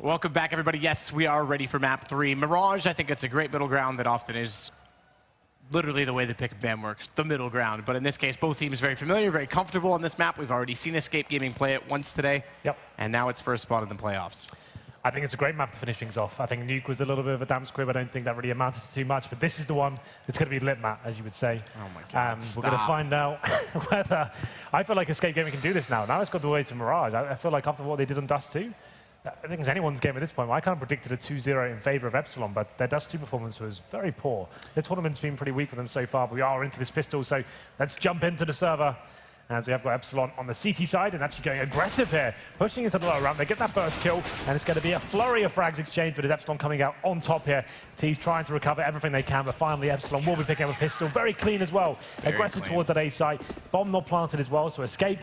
Welcome back, everybody. Yes, we are ready for map 3. Mirage, I think it's a great middle ground that often is literally the way the pick and ban works, the middle ground. But in this case, both teams very familiar, very comfortable on this map. We've already seen Escape Gaming play it once today. Yep. And now it's first spot in the playoffs. I think it's a great map to finish things off. I think Nuke was a little bit of a damn squib. I don't think that really amounted to too much. But this is the one that's going to be lit map, as you would say. Oh, my God. We're going to find out whether... I feel like Escape Gaming can do this now. Now it's got the way to Mirage. I feel like after what they did on Dust 2, I think it's anyone's game at this point. I kind of predicted a 2-0 in favor of Epsilon, but their Dust 2 performance was very poor. The tournament's been pretty weak for them so far, but we are into this pistol, so let's jump into the server. And so we have got Epsilon on the CT side and actually going aggressive here, pushing into the lower round. They get that first kill, and it's going to be a flurry of frags exchange, but it's Epsilon coming out on top here. T's trying to recover everything they can, but finally Epsilon will be picking up a pistol. Very clean as well. Very aggressive clean towards that A site. Bomb not planted as well, so Escape,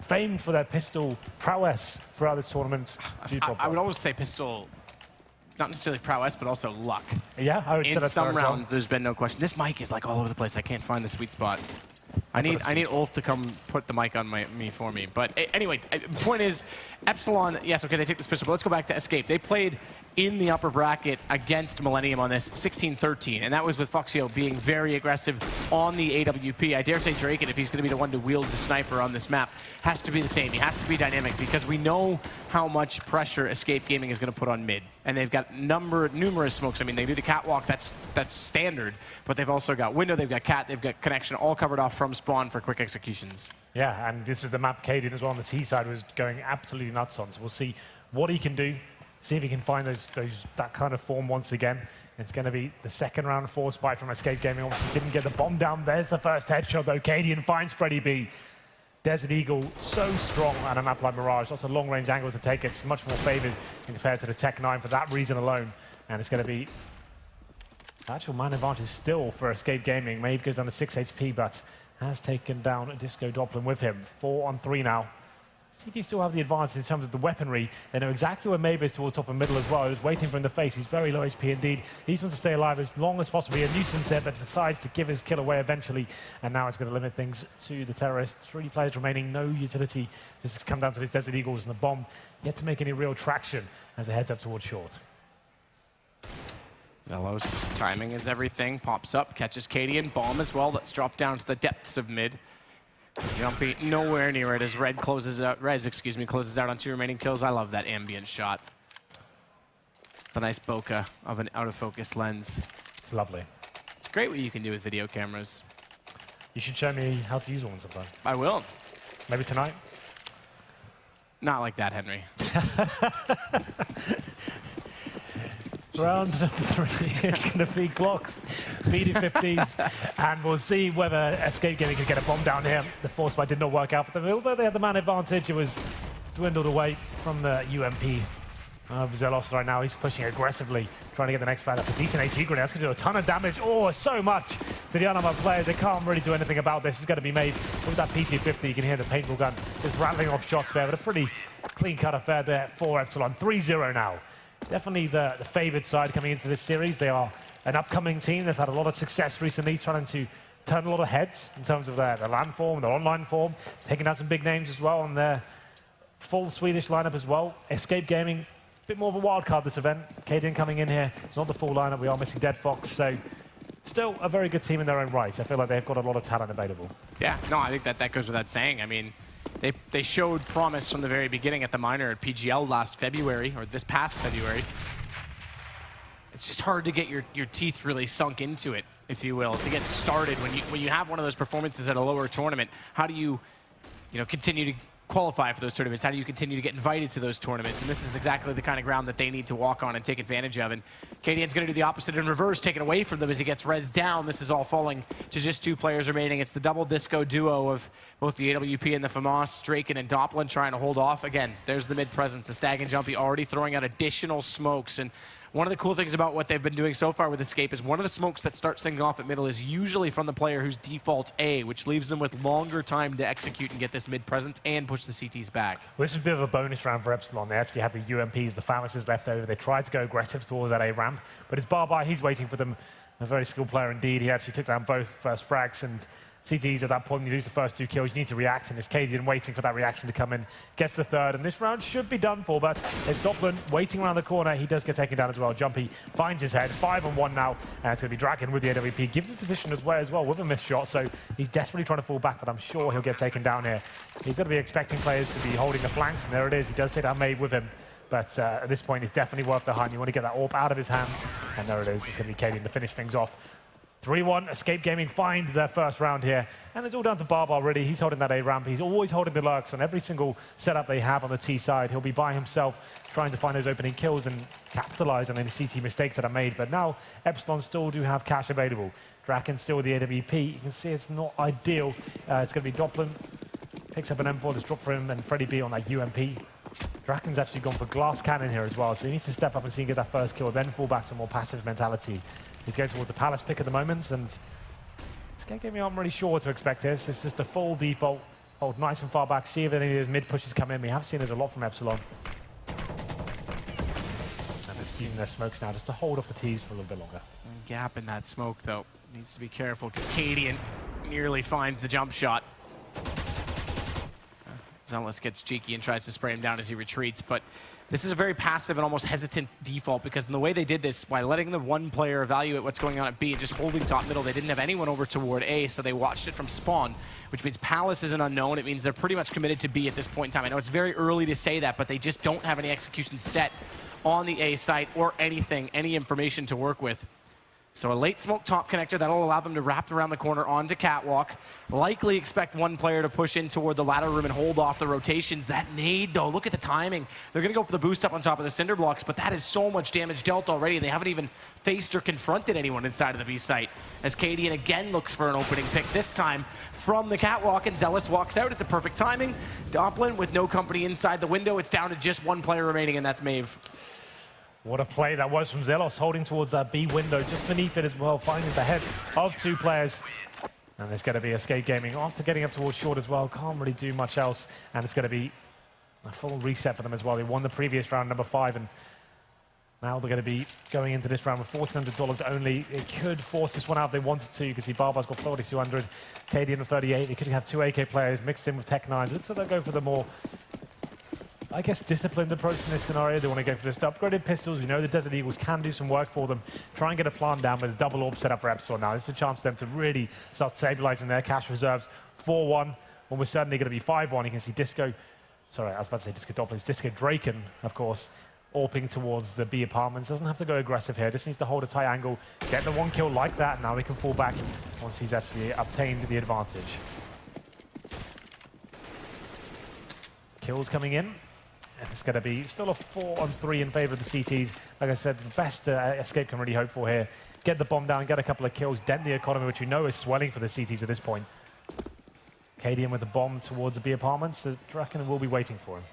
famed for their pistol prowess throughout this tournament. I would always say pistol, not necessarily prowess, but also luck. Yeah, I would say in some rounds, there's been no question. This mic is like all over the place. I can't find the sweet spot. I need Ulf to come put the mic on me for me. But anyway, the point is, Epsilon, yes, okay, they take this pistol, but let's go back to Escape. They played in the upper bracket against Millennium on this 16-13, and that was with Foxio being very aggressive on the AWP. I dare say Draken, if he's going to be the one to wield the sniper on this map, has to be the same. He has to be dynamic because we know how much pressure Escape Gaming is going to put on mid, and they've got numerous smokes. I mean, they do the catwalk, that's standard, but they've also got window, they've got cat, they've got connection, all covered off from spawn for quick executions. Yeah, and this is the map Cadian as well on the T side was going absolutely nuts on, so we'll see what he can do. See if he can find that kind of form once again. It's going to be the second round force fight from Escape Gaming. Obviously didn't get the bomb down. There's the first headshot, though. Cadian finds Freddy B. Desert Eagle, so strong on a map like Mirage. Lots of long-range angles to take. It's much more favored compared to the Tech 9 for that reason alone. And it's going to be actual man advantage still for Escape Gaming. Maeve goes down to 6 HP, but has taken down a Disco Doppler with him. 4-on-3 now. CT still have the advantage in terms of the weaponry. They know exactly where Maeve is towards top and middle as well. He's waiting for him to face. He's very low HP indeed. He just wants to stay alive as long as possible. A nuisance there, but decides to give his kill away eventually. And now it's going to limit things to the terrorists. 3 players remaining, no utility. Just to come down to these Desert Eagles and the bomb. Yet to make any real traction as it heads up towards short. Zelos, timing is everything. Pops up, catches Cadian. Bomb as well. Let's drop down to the depths of mid. Jumpy nowhere near it as Rez closes out on 2 remaining kills. I love that ambient shot. The nice bokeh of an out-of-focus lens. It's lovely. It's great what you can do with video cameras. You should show me how to use one sometime. I will. Maybe tonight? Not like that, Henry. Round number 3, it's going to be Glocks, BD50s, and we'll see whether Escape Gaming can get a bomb down here. The force fight did not work out for them. Although they had the man advantage, it was dwindled away from the UMP of Zelos right now. He's pushing aggressively, trying to get the next fight up. A decent HE grenade, that's going to do a ton of damage. Oh, so much to the unarmored players. They can't really do anything about this. It's going to be made with that PT50. You can hear the paintball gun just rattling off shots there, but a pretty clean-cut affair there for Epsilon. 3-0 now. Definitely the favored side coming into this series. They are an upcoming team. They've had a lot of success recently trying to turn a lot of heads in terms of their LAN form, their online form, taking out some big names as well on their full Swedish lineup as well. Escape Gaming, a bit more of a wild card this event. Cadian coming in here. It's not the full lineup. We are missing Dead Fox, so still a very good team in their own right. I feel like they've got a lot of talent available. Yeah, no, I think that goes without saying. I mean, they showed promise from the very beginning at the minor at PGL last February, or this past February. It's just hard to get your teeth really sunk into it, if you will, to get started. When you have one of those performances at a lower tournament, how do you continue to qualify for those tournaments? How do you continue to get invited to those tournaments? And this is exactly the kind of ground that they need to walk on and take advantage of. And Cadian's going to do the opposite in reverse, taken away from them as he gets res down. This is all falling to just 2 players remaining. It's the double disco duo of both the AWP and the FAMAS, Draken and Doppler trying to hold off. Again, there's the mid presence. The Stag and Jumpy already throwing out additional smokes. And one of the cool things about what they've been doing so far with Escape is one of the smokes that starts things off at middle is usually from the player who's default A, which leaves them with longer time to execute and get this mid presence and push the CTs back. Well, this is a bit of a bonus round for Epsilon. They actually had the UMPs, the Pharmacists left over. They tried to go aggressive towards that A ramp, but it's Barbai. He's waiting for them. A very skilled player indeed. He actually took down both first frags, and CTs at that point, when you lose the first 2 kills, you need to react, and it's Cadian waiting for that reaction to come in, gets the third, and this round should be done for, but it's Doppler waiting around the corner. He does get taken down as well. Jumpy finds his head, 5-on-1 now, and it's going to be Draken with the AWP, gives his position as well with a missed shot, so he's desperately trying to fall back, but I'm sure he'll get taken down here. He's going to be expecting players to be holding the flanks, and there it is. He does take that Maeve with him, but at this point, it's definitely worth the hunt. You want to get that AWP out of his hands, and there it is. It's going to be Cadian to finish things off. 3-1, Escape Gaming find their first round here. And it's all down to Barbar, really. He's holding that A ramp. He's always holding the lurks on every single setup they have on the T side. He'll be by himself trying to find those opening kills and capitalize on any CT mistakes that are made. But now, Epsilon still do have cash available. Draken still with the AWP. You can see it's not ideal. It's going to be Doppler. Picks up an M4 that's dropped for him, and Freddy B on that UMP. Draken's actually gone for glass cannon here as well, so he needs to step up and see and get that first kill, then fall back to a more passive mentality. He's going towards the Palace pick at the moment, and Escape Gaming aren't really sure what to expect here. It's just a full default, hold nice and far back, see if any of those mid pushes come in. We have seen there's a lot from Epsilon. And they're using their smokes now just to hold off the T's for a little bit longer. Gap in that smoke, though. Needs to be careful, because Cadian nearly finds the jump shot. Zealous gets cheeky and tries to spray him down as he retreats, but this is a very passive and almost hesitant default, because in the way they did this, by letting the one player evaluate what's going on at B and just holding top middle, they didn't have anyone over toward A, so they watched it from spawn, which means Palace is an unknown. It means they're pretty much committed to B at this point in time. I know it's very early to say that, but they just don't have any execution set on the A site or anything, any information to work with. So a late smoke top connector, that'll allow them to wrap around the corner onto Catwalk. Likely expect one player to push in toward the ladder room and hold off the rotations. That nade, though, look at the timing. They're going to go for the boost up on top of the cinder blocks, but that is so much damage dealt already, and they haven't even faced or confronted anyone inside of the B site. As Cadian again looks for an opening pick, this time from the Catwalk, and Zealous walks out. It's a perfect timing. Doppler with no company inside the window. It's down to just one player remaining, and that's Maeve. What a play that was from Zelos, holding towards that B window, just beneath it as well, finding the head of 2 players. And there's going to be Escape Gaming after getting up towards short as well. Can't really do much else, and it's going to be a full reset for them as well. They won the previous round, number 5, and now they're going to be going into this round with $1,400 only. It could force this one out if they wanted to. You can see Barbar's got 4,200, Cadian with 38. They could have 2 AK players mixed in with Tech 9s. Looks like they'll go for the more, I guess, disciplined approach in this scenario. They want to go for just upgraded pistols. We know the Desert Eagles can do some work for them. Try and get a plant down with a double orb set up for Epsilon now. This is a chance for them to really start stabilizing their cash reserves. 4-1, almost certainly going to be 5-1. You can see Disco, sorry, I was about to say Disco Doppler. It's Disco Draken, of course, AWPing towards the B apartments. Doesn't have to go aggressive here. Just needs to hold a tight angle, get the 1 kill like that. Now he can fall back once he's actually obtained the advantage. Kills coming in. And it's going to be still a 4-on-3 in favor of the CTs. Like I said, the best Escape can really hope for here. Get the bomb down, get a couple of kills, dent the economy, which we know is swelling for the CTs at this point. Cadian with the bomb towards the B apartments. So Draken will be waiting for him.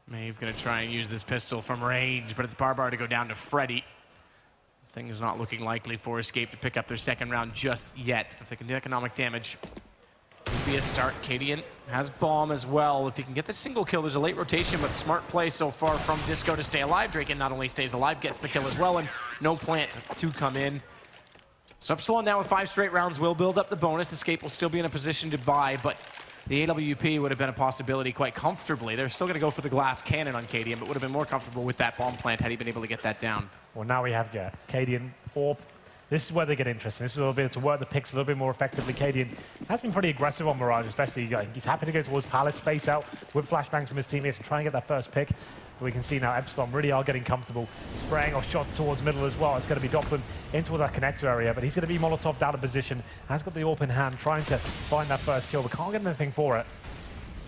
Maeve going to try and use this pistol from range, but it's Barbar to go down to Freddy. Things not looking likely for Escape to pick up their second round just yet. If they can do economic damage, would be a start. Cadian has bomb as well. If he can get the single kill, there's a late rotation, but smart play so far from Disco to stay alive. Draken not only stays alive, gets the kill as well, and no plant to come in. So Epsilon now with 5 straight rounds will build up the bonus. Escape will still be in a position to buy, but the AWP would have been a possibility quite comfortably. They're still going to go for the glass cannon on Cadian, but would have been more comfortable with that bomb plant had he been able to get that down. Well, now we have Cadian, AWP. This is where they get interesting. This is a little bit to work the picks a little bit more effectively. Cadian has been pretty aggressive on Mirage, especially he's happy to go towards Palace, face out with flashbangs from his teammates and try and get that first pick. But we can see now Epsilon really are getting comfortable, spraying off shots towards middle as well. It's going to be Doppler into that connector area, but he's going to be Molotov'd out of position. Has got the AWP in hand, trying to find that first kill, but can't get anything for it.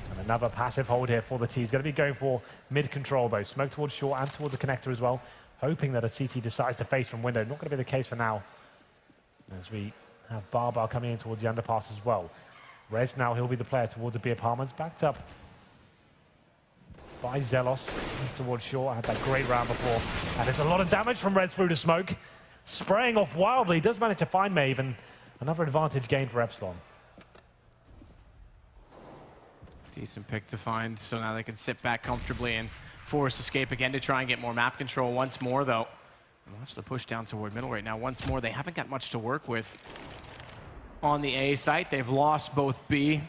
And another passive hold here for the T. He's going to be going for mid-control though. Smoke towards short and towards the connector as well, hoping that a CT decides to face from window. Not going to be the case for now, as we have Barbar coming in towards the underpass as well. Rez now, he'll be the player towards the B apartments, backed up by Zelos. He's towards short, had that great round before. And there's a lot of damage from Rez through the smoke. Spraying off wildly, does manage to find Maeve, and another advantage gained for Epsilon. Decent pick to find, so now they can sit back comfortably and force Escape again to try and get more map control once more, though. And watch the push down toward middle right now. Once more, they haven't got much to work with. on the A site. They've lost both B,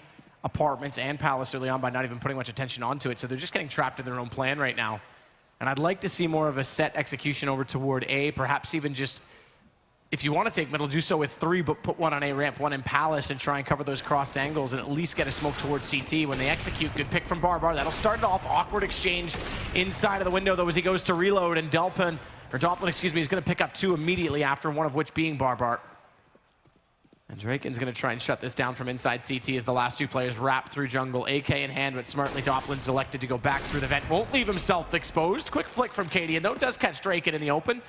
Apartments, and Palace early on by not even putting much attention onto it. So they're just getting trapped in their own plan right now. And I'd like to see more of a set execution over toward A, perhaps even just, if you want to take middle, do so with 3, but put 1 on A ramp, 1 in Palace, and try and cover those cross angles and at least get a smoke towards CT when they execute. Good pick from Barbar. That'll start it off. Awkward exchange inside of the window, though, as he goes to reload, and Doplin, excuse me, is going to pick up 2 immediately after, one of which being Barbar. And Draken's going to try and shut this down from inside CT as the last 2 players wrap through jungle. AK in hand, but smartly Doplin's elected to go back through the vent. Won't leave himself exposed. Quick flick from Cadian, though, does catch Draken in the open.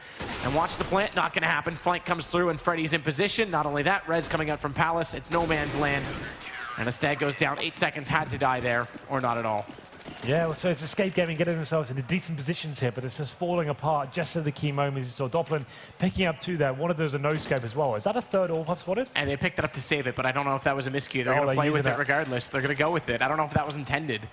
And watch the plant, not going to happen. Flank comes through, and Freddy's in position. Not only that, Rez coming out from Palace. It's no man's land. And a Stag goes down. 8 seconds, had to die there, or not at all. Yeah, well, so it's Escape Gaming getting themselves into decent positions here, but it's just falling apart just at the key moments. You saw Doplin picking up 2 there. One of those a no-scope as well. Is that a third AWP I've spotted? And they picked it up to save it, but I don't know if that was a miscue. They're going to play with it regardless. They're going to go with it. I don't know if that was intended.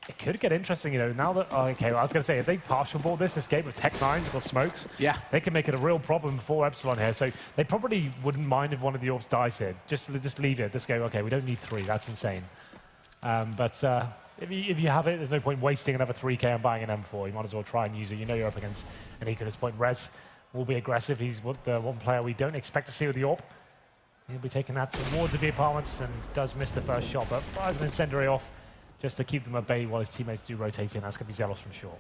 It could get interesting, you know, now that... Oh, okay, well, I was going to say, if they partial ball this Escape with Tech 9s or smokes, yeah, they can make it a real problem for Epsilon here. So they probably wouldn't mind if one of the AWPs dies here. Just leave it. Just go, okay, we don't need 3. That's insane. If you have it, there's no point wasting another 3K and buying an M4. You might as well try and use it. You know you're up against an equal at this point. Rez will be aggressive. He's the one player we don't expect to see with the AWP. He'll be taking that towards the apartments and does miss the first shot, but fires an incendiary off just to keep them at bay while his teammates do rotate in. That's going to be Zealous from short.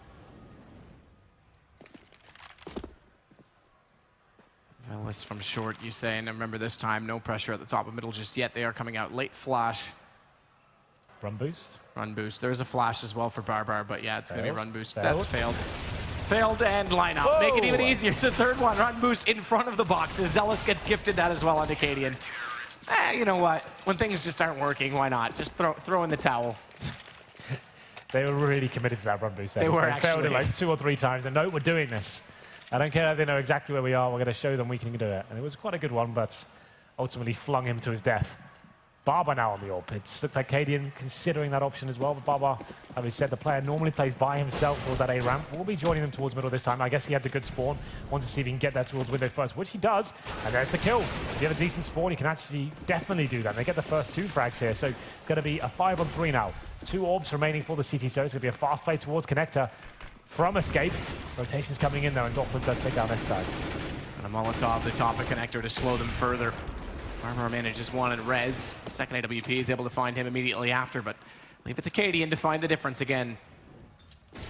Zealous from short, you say, and remember this time, no pressure at the top of middle just yet. They are coming out late flash. Run boost? Run boost. There's a flash as well for Barbar, but yeah, it's going to be run boost. Failed. That's failed. Failed and line up. Whoa. Make it even easier. The third one, run boost in front of the boxes. Zealous gets gifted that as well on Cadian. You know what? When things just aren't working, why not? Just throw in the towel. They were really committed to that run boost. They were actually. Failed it like 2 or 3 times, and no, we're doing this. I don't care if they know exactly where we are. We're going to show them we can do it. And it was quite a good one, but ultimately flung him to his death. Barbar now on the AWP. It looked like Cadian considering that option as well, but Barbar, as we said, the player normally plays by himself towards that A ramp. We'll be joining them towards middle this time. I guess he had the good spawn. Wants to see if he can get that towards window first, which he does. And there's the kill. If you have a decent spawn, you can actually definitely do that. They get the first 2 frags here, so going to be a 5-on-3 now. 2 AWPs remaining for the CT, so it's going to be a fast play towards Connector from Escape. Rotation's coming in though, and Doplin does take down this time. And a Molotov, the top of Connector to slow them further. Barbar manages 1 and Rez. Second AWP is able to find him immediately after, but leave it to Cadian to find the difference again.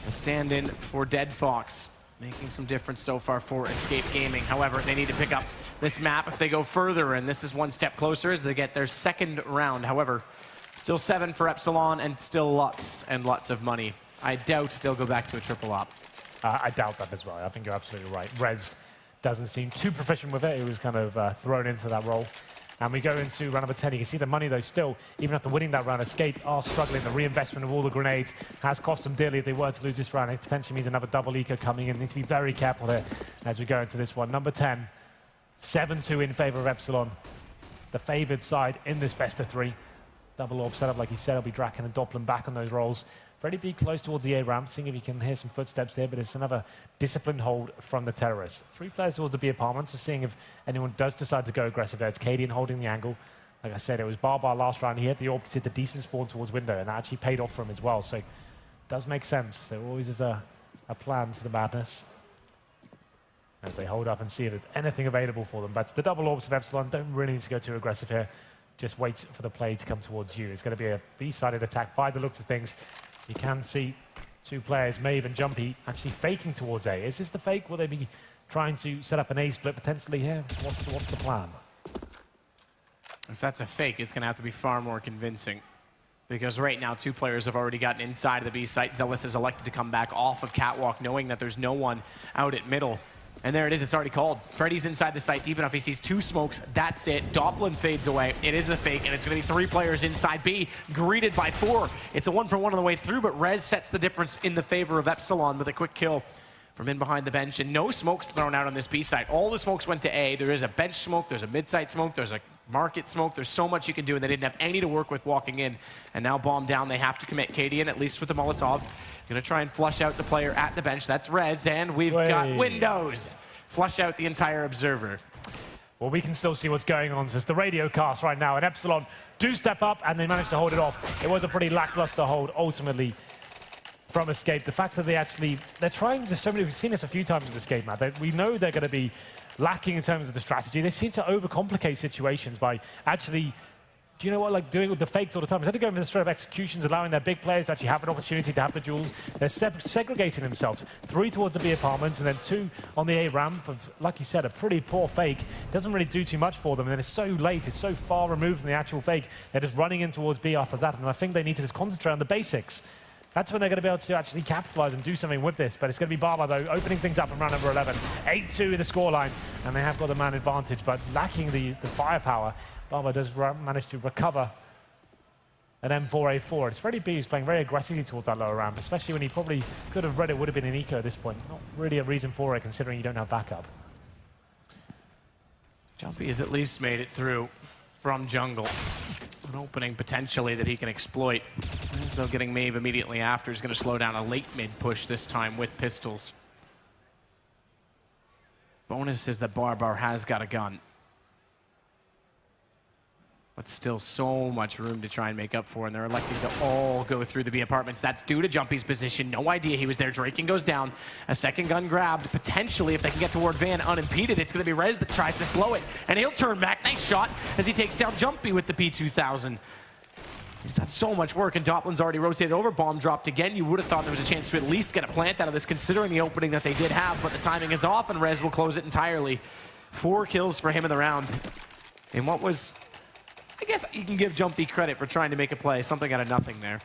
A stand-in for Dead Fox, making some difference so far for Escape Gaming. However, they need to pick up this map if they go further, and this is 1 step closer as they get their 2nd round. However, still 7 for Epsilon and still lots and lots of money. I doubt they'll go back to a triple op. I doubt that as well. I think you're absolutely right. Rez doesn't seem too proficient with it. He was kind of thrown into that role. And we go into round number 10. You can see the money, though, still, even after winning that round, Escape are struggling. The reinvestment of all the grenades has cost them dearly if they were to lose this round. It potentially means another double eco coming in. Need to be very careful here as we go into this one. Number 10, 7-2 in favor of Epsilon. The favored side in this best of 3. Double AWP setup, like he said. I'll be Draken and Doplin back on those rolls. Freddy B close towards the A ramp, seeing if you can hear some footsteps here, but it's another disciplined hold from the terrorists. 3 players towards the B apartments, so seeing if anyone does decide to go aggressive there. It's Cadian holding the angle. Like I said, it was Barbar last round. He had the AWP, did the decent spawn towards window, and that actually paid off for him as well. So it does make sense. There always is a plan to the madness as they hold up and see if there's anything available for them. But the double AWPs of Epsilon don't really need to go too aggressive here. Just wait for the play to come towards you. It's going to be a B-sided attack by the looks of things. You can see 2 players, Maeve and Jumpy, actually faking towards A. Is this the fake? Will they be trying to set up an A split potentially here? What's the plan? If that's a fake, it's going to have to be far more convincing. Because right now, 2 players have already gotten inside of the B site. Zealous is elected to come back off of Catwalk, knowing that there's no one out at middle. And there it is, it's already called. Freddy's inside the site deep enough. He sees 2 smokes, that's it. Doplin fades away. It is a fake, and it's going to be 3 players inside B, greeted by 4. It's a 1-for-1 on the way through, but Rez sets the difference in the favor of Epsilon with a quick kill from in behind the bench, and no smokes thrown out on this B site. All the smokes went to A. There is a bench smoke, there's a mid-site smoke, there's a market smoke. There's so much you can do, and they didn't have any to work with walking in. And now bomb down, they have to commit. Cadian, at least with the Molotov, going to try and flush out the player at the bench. That's Rez, and we've got Windows. Flush out the entire observer. Well, we can still see what's going on. So it's the radio cast right now, and Epsilon do step up, and they manage to hold it off. It was a pretty lackluster hold, ultimately, from Escape. The fact that they're trying, there's so many, we've seen this a few times in this game, Matt. We know they're going to be lacking in terms of the strategy. They seem to overcomplicate situations by actually, do you know what, like doing with the fakes all the time. Instead of going for the straight up executions, allowing their big players to actually have an opportunity to have the duels, they're segregating themselves. 3 towards the B apartments and then 2 on the A ramp of, like you said, a pretty poor fake. Doesn't really do too much for them, and then it's so late, it's so far removed from the actual fake. They're just running in towards B after that, and I think they need to just concentrate on the basics. That's when they're going to be able to actually capitalize and do something with this. But it's going to be Barber, though, opening things up in round number 11. 8-2 in the scoreline, and they have got the man advantage, but lacking the firepower. Barber does manage to recover an M4A4. It's Freddie B who's playing very aggressively towards that lower ramp, especially when he probably could have read it would have been an eco at this point. Not really a reason for it, considering you don't have backup. Jumpy has at least made it through from jungle. An opening potentially that he can exploit. As though getting Maeve immediately after is going to slow down a late mid push this time with pistols. Bonus is that Barbar has got a gun. But still so much room to try and make up for, and they're electing to all go through the B apartments. That's due to Jumpy's position. No idea he was there. Draken goes down. A second gun grabbed. Potentially, if they can get toward Van unimpeded, it's going to be Rez that tries to slow it. And he'll turn back. Nice shot as he takes down Jumpy with the P2000. He's got so much work, and Doplin's already rotated over. Bomb dropped again. You would have thought there was a chance to at least get a plant out of this, considering the opening that they did have, but the timing is off, and Rez will close it entirely. 4 kills for him in the round. And what was... I guess you can give Jumpy credit for trying to make a play. Something out of nothing there.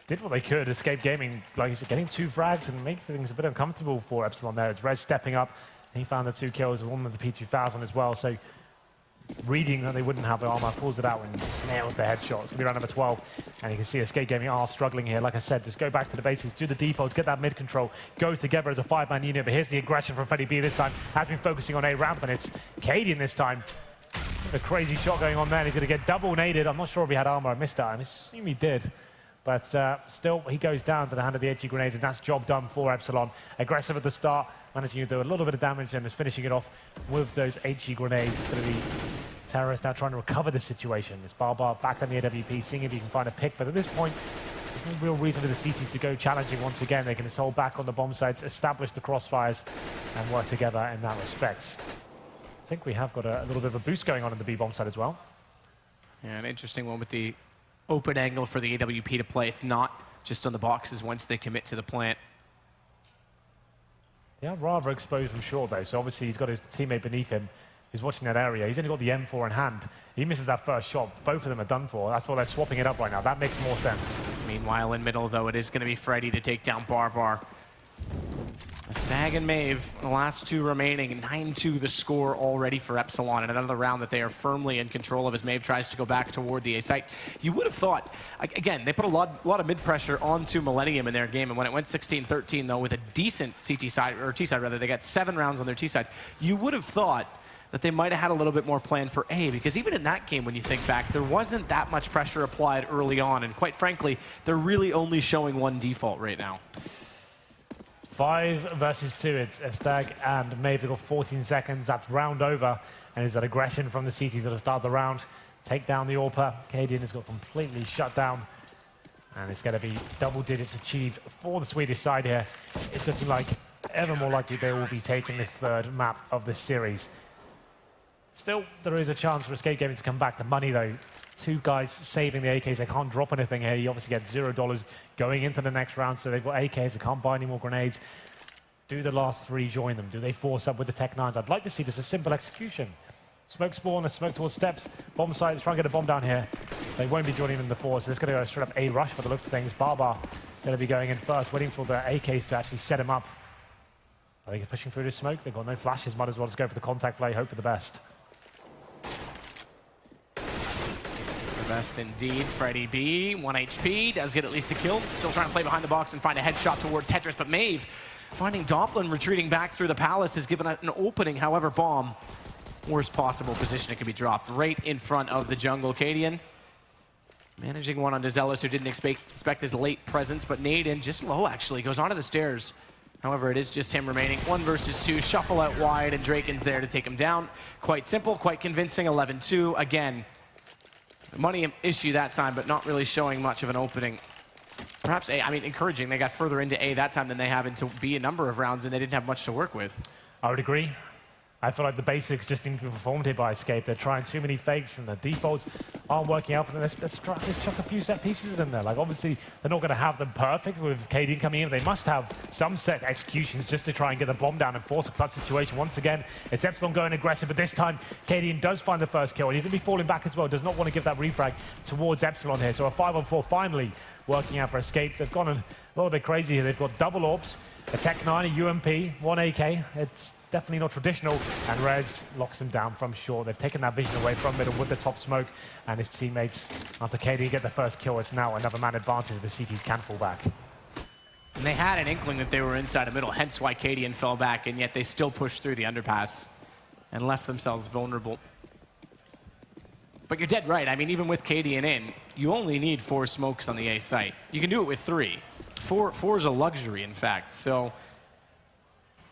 Did what they could. Escape Gaming, like you said, getting 2 frags and make things a bit uncomfortable for Epsilon there. It's Rez stepping up. He found the 2 kills, and one with the P2000 as well. So reading that they wouldn't have the armor, pulls it out and nails the headshot. It's going to be round number 12. And you can see Escape Gaming are struggling here. Like I said, just go back to the basics, do the defaults, get that mid control, go together as a 5-man unit. But here's the aggression from Freddie B this time. Has been focusing on A ramp, and it's Cadian this time. A crazy shot going on there, and he's going to get double naded. I'm not sure if he had armor. I missed that. I assume he did. But still, he goes down to the hand of the HE grenades, and that's job done for Epsilon. Aggressive at the start, managing to do a little bit of damage, and is finishing it off with those HE grenades. It's going to be Terrorist now trying to recover the situation. It's Barbar back on the AWP, seeing if he can find a pick. But at this point, there's no real reason for the CTs to go challenging once again. They can just hold back on the bomb sites, establish the crossfires, and work together in that respect. I think we have got a little bit of a boost going on in the B-bomb side as well. Yeah, an interesting one with the open angle for the AWP to play. It's not just on the boxes once they commit to the plant. Yeah, rather exposed from short though, so obviously he's got his teammate beneath him who's watching that area. He's only got the M4 in hand. He misses that first shot. Both of them are done for. That's why they're swapping it up right now. That makes more sense. Meanwhile, in middle, though, it is going to be Freddy to take down Barbar. Stag and Maeve, the last 2 remaining. 9-2 the score already for Epsilon, and another round that they are firmly in control of as Maeve tries to go back toward the A site. You would have thought, again, they put a lot of mid-pressure onto Millennium in their game, and when it went 16-13, though, with a decent CT side, or T side rather, they got 7 rounds on their T side. You would have thought that they might have had a little bit more planned for A, because even in that game, when you think back, there wasn't that much pressure applied early on, and quite frankly, they're really only showing 1 default right now. 5 versus 2, it's Stag and Maeve. They've got 14 seconds. That's round over. And there's that aggression from the CTs at the start of the round. Take down the AWPer. Cadian has got completely shut down. And it's going to be double digits achieved for the Swedish side here. It's looking like ever more likely they will be taking this 3rd map of this series. Still, there is a chance for Escape Gaming to come back. The money, though, 2 guys saving the AKs. They can't drop anything here. You obviously get $0 going into the next round, so they've got AKs. They can't buy any more grenades. Do the last 3 join them? Do they force up with the Tech 9s? I'd like to see just a simple execution. Smoke spawn, a smoke towards steps. Bomb site, try and get a bomb down here. They won't be joining them before, so it's going to go straight up A rush for the looks of things. Barbar going to be going in first, waiting for the AKs to actually set him up. I think they're pushing through this smoke. They've got no flashes. Might as well just go for the contact play, hope for the best. Best indeed. Freddy B, 1 HP, does get at least a kill. Still trying to play behind the box and find a headshot toward Tetris, but Maeve, finding Doplin retreating back through the palace, has given an opening. However, bomb, worst possible position it could be dropped, right in front of the jungle. Cadian managing one on Dezelos, who didn't expect his late presence, but nade in just low, actually, goes onto the stairs. However, it is just him remaining. 1 versus 2, shuffle out wide, and Draken's there to take him down. Quite simple, quite convincing, 11-2. Again, money issue that time, but not really showing much of an opening. Perhaps A, I mean, encouraging. They got further into A that time than they have into B a number of rounds, and they didn't have much to work with. I would agree. I feel like the basics just need to be performed here by Escape. They're trying too many fakes, and the defaults aren't working out for them. Let's chuck a few set pieces in there. Like, obviously, they're not going to have them perfect with Cadian coming in. They must have some set executions just to try and get the bomb down and force a clutch situation. Once again, it's Epsilon going aggressive, but this time, Cadian does find the first kill. And he's going to be falling back as well. Does not want to give that refrag towards Epsilon here. So a 5-on-4 finally working out for Escape. They've gone a little bit crazy here. They've got double orbs, a Tech 9, a UMP, 1 AK. It's definitely not traditional, and Rez locks him down from short. They've taken that vision away from middle with the top smoke, and his teammates, after KD get the first kill, it's now another man advantage. The CTs can fall back. And they had an inkling that they were inside the middle, hence why Cadian fell back, and yet they still pushed through the underpass and left themselves vulnerable. But you're dead right. I mean, even with Cadian in, you only need 4 smokes on the A site. You can do it with 3. 4 is a luxury, in fact. So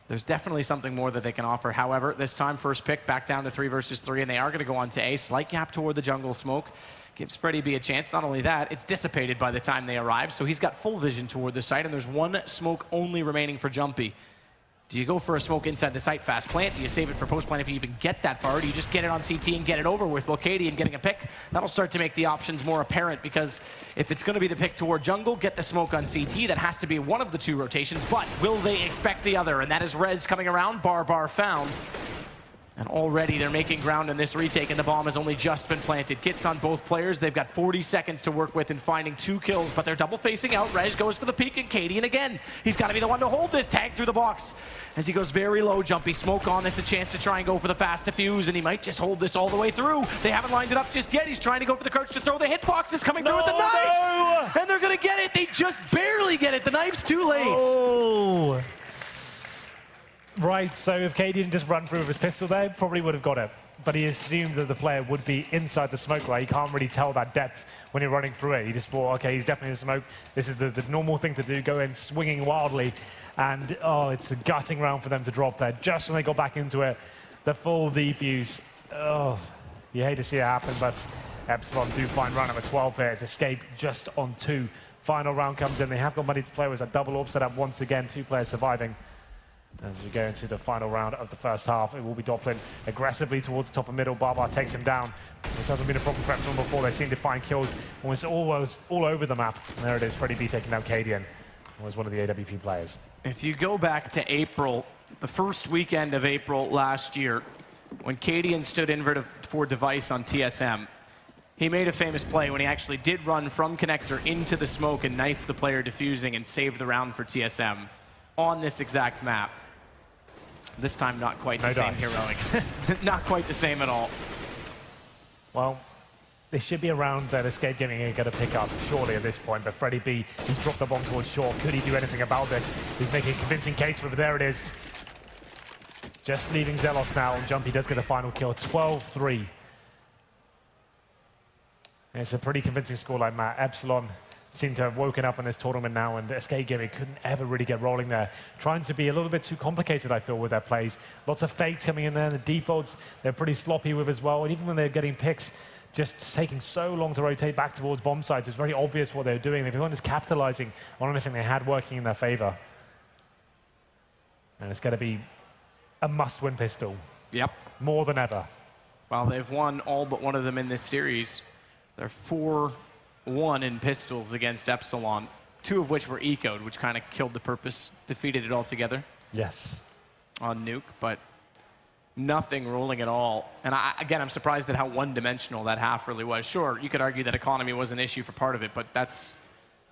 there's definitely something more that they can offer. However, this time, first pick back down to 3 versus 3, and they are going to go on to A. Slight gap toward the jungle smoke. Gives Freddy B a chance. Not only that, it's dissipated by the time they arrive, so he's got full vision toward the site, and there's 1 smoke only remaining for Jumpy. Do you go for a smoke inside the site fast plant? Do you save it for post plant if you even get that far? Do you just get it on CT and get it over with? Well, Cadian getting a pick, that'll start to make the options more apparent, because if it's going to be the pick toward jungle, get the smoke on CT. That has to be one of the 2 rotations, but will they expect the other? And that is Rez coming around, bar found. And already they're making ground in this retake, and the bomb has only just been planted. Kits on both players. They've got 40 seconds to work with in finding 2 kills, but they're double facing out. Rez goes for the peek, and Cadian again. He's got to be the one to hold this tag through the box. As he goes very low, Jumpy smoke on this, a chance to try and go for the fast defuse, and he might just hold this all the way through. They haven't lined it up just yet. He's trying to go for the crouch to throw. The hitbox is coming through with the knife, and they're going to get it. They just barely get it. The knife's too late. Oh. Right, so if Cadian just run through with his pistol there, probably would have got it. But he assumed that the player would be inside the smoke, right? He can't really tell that depth when you're running through it. He just thought, okay, he's definitely in the smoke. This is the normal thing to do, go in swinging wildly. And, oh, it's a gutting round for them to drop there. Just when they got back into it, the full defuse. Oh, you hate to see it happen, but Epsilon do find round number 12 here. It's Escape just on 2. Final round comes in. They have got money to play with. A double orb set up once again, 2 players surviving. As we go into the final round of the first half, it will be Doppelin aggressively towards the top of middle. Barbar takes him down. This hasn't been a problem for Epsilon before. They seem to find kills almost all over the map. And there it is, Freddy B taking down Cadian, who was one of the AWP players. If you go back to April, the first weekend of April last year, when Cadian stood in for Device on TSM, he made a famous play when he actually did run from connector into the smoke and knife the player defusing and save the round for TSM on this exact map. This time, not quite the same heroics. Not quite the same at all. Well, this should be a round that Escape Gaming are going to pick up, surely, at this point. But Freddy B, he's dropped the bomb towards short. Could he do anything about this? He's making a convincing case for it, but there it is. Just leaving Zelos now, and Jumpy does get a final kill. 12-3. It's a pretty convincing scoreline, Matt. Epsilon seem to have woken up in this tournament now, and Escape Gaming couldn't ever really get rolling there. Trying to be a little bit too complicated, I feel, with their plays. Lots of fakes coming in there. The defaults, they're pretty sloppy with as well. And even when they're getting picks, just taking so long to rotate back towards bomb sites. It's very obvious what they're doing. They're just capitalizing on anything they had working in their favor. And it's going to be a must-win pistol. Yep. More than ever. Well, they've won all but one of them in this series. They're 4-1 in pistols against Epsilon, 2 of which were ecoed, which kind of killed the purpose, defeated it altogether. Yes. On Nuke, but nothing rolling at all. And again, I'm surprised at how one-dimensional that half really was. Sure, you could argue that economy was an issue for part of it, but that's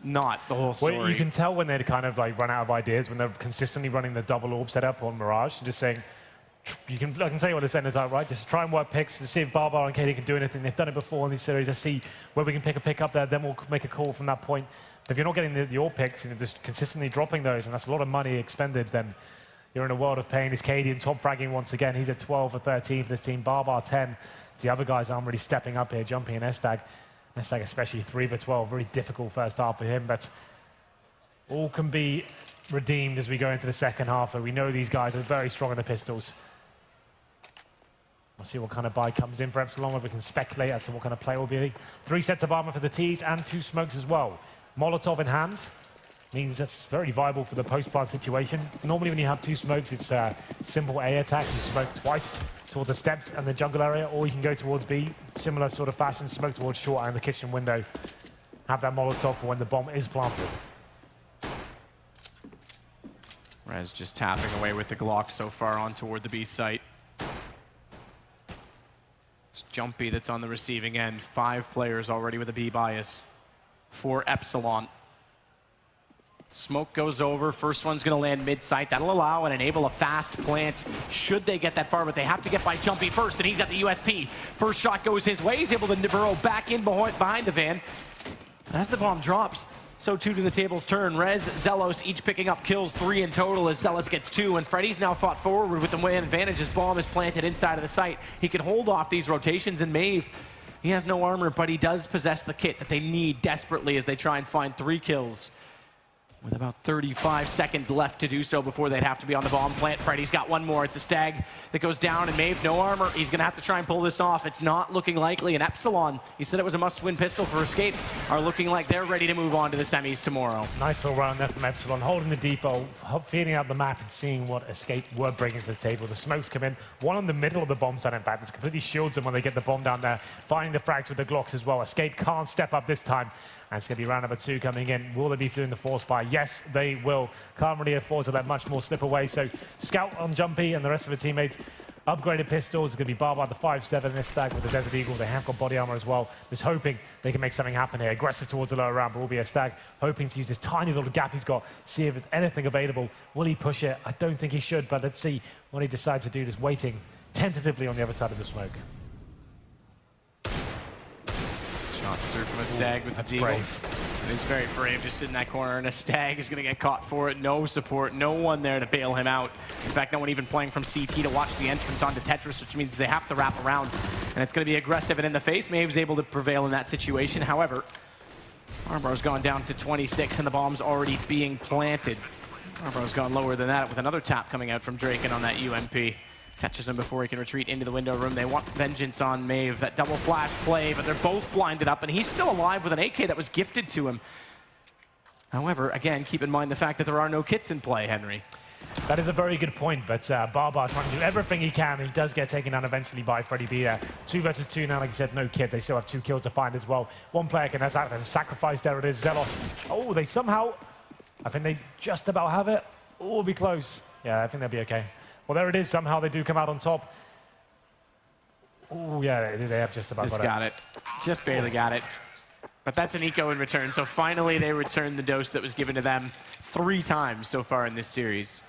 not the whole story. Well, you can tell when they kind of like run out of ideas, when they're consistently running the double orb setup on Mirage, and just saying, I can tell you what they're saying is like, right, just try and work picks to see if Barbar and Katie can do anything. They've done it before in these series. Let's see where we can pick a pick up there, then we'll make a call from that point. But if you're not getting the orb picks and you're just consistently dropping those, and that's a lot of money expended, then you're in a world of pain. Is Cadian top fragging once again. He's at 12 or 13 for this team. Barbar 10. It's the other guys aren't really stepping up here, Jumping and Estag. Estag especially 3 for 12. Very difficult first half for him, but All can be redeemed as we go into the second half, and we know these guys are very strong in the pistols. We'll see what kind of buy comes in for Epsilon, whether we can speculate as to what kind of play will be. 3 sets of armor for the T's and 2 smokes as well. Molotov in hand means that's very viable for the post-plant situation. Normally when you have 2 smokes, it's a simple A attack. You smoke twice towards the steps and the jungle area, or you can go towards B, similar sort of fashion, smoke towards short and the kitchen window. Have that Molotov for when the bomb is planted. Rez just tapping away with the Glock so far on toward the B site. It's Jumpy that's on the receiving end. 5 players already with a B bias for Epsilon. Smoke goes over. First one's going to land mid-site. That'll allow and enable a fast plant should they get that far, but they have to get by Jumpy first, and he's got the USP. First shot goes his way. He's able to burrow back in behind the van. And as the bomb drops, so too to the table's turn. Rez, Zelos each picking up kills, 3 in total as Zelos gets 2. And Freddy's now fought forward with the man advantage. His bomb is planted inside of the site. He can hold off these rotations, and Maeve, he has no armor, but he does possess the kit that they need desperately as they try and find 3 kills. With about 35 seconds left to do so before they'd have to be on the bomb plant. Freddy's got one more. It's a Stag that goes down, and Maeve, no armor. He's going to have to try and pull this off. It's not looking likely. And Epsilon, he said it was a must-win pistol for Escape, are looking like they're ready to move on to the semis tomorrow. Nice little round there from Epsilon, holding the default, feeling out the map and seeing what Escape were bringing to the table. The smokes come in. One on the middle of the bomb site, in fact. It completely shields them when they get the bomb down there. Finding the frags with the Glocks as well. Escape can't step up this time. And it's going to be round number 2 coming in. Will they be doing the force buy? Yes, they will. Can't really afford to let much more slip away. So Scout on Jumpy and the rest of the teammates. Upgraded pistols. It's going to be Barbar the 5.7 in this Stag with the Desert Eagle. They have got body armor as well. Just hoping they can make something happen here. Aggressive towards the lower round, but will be a Stag. Hoping to use this tiny little gap he's got. See if there's anything available. Will he push it? I don't think he should, but let's see what he decides to do. Just waiting tentatively on the other side of the smoke. Shots through from a Stag with the Deagle. He's very brave, just sitting in that corner, and a Stag is going to get caught for it. No support, no one there to bail him out. In fact, no one even playing from CT to watch the entrance onto Tetris, which means they have to wrap around. And it's going to be aggressive and in the face. Maeve's able to prevail in that situation. However, Barbar's gone down to 26, and the bomb's already being planted. Barbar's gone lower than that with another tap coming out from Draken on that UMP. Catches him before he can retreat into the window room. They want vengeance on Maeve. That double flash play, but they're both blinded up, and he's still alive with an AK that was gifted to him. However, again, keep in mind the fact that there are no kits in play, Henry. That is a very good point, but Barbar trying to do everything he can. He does get taken down eventually by Freddy B there. 2 versus 2 now, like I said, no kids. They still have 2 kills to find as well. One player can have a sacrifice. There it is, Zelos. Oh, they somehow, I think they just about have it. Oh, it'll be close. Yeah, I think they'll be okay. Well, there it is. Somehow they do come out on top. Oh, yeah, they have just about got it. Just barely got it. But that's an eco in return. So finally they return the dose that was given to them 3 times so far in this series.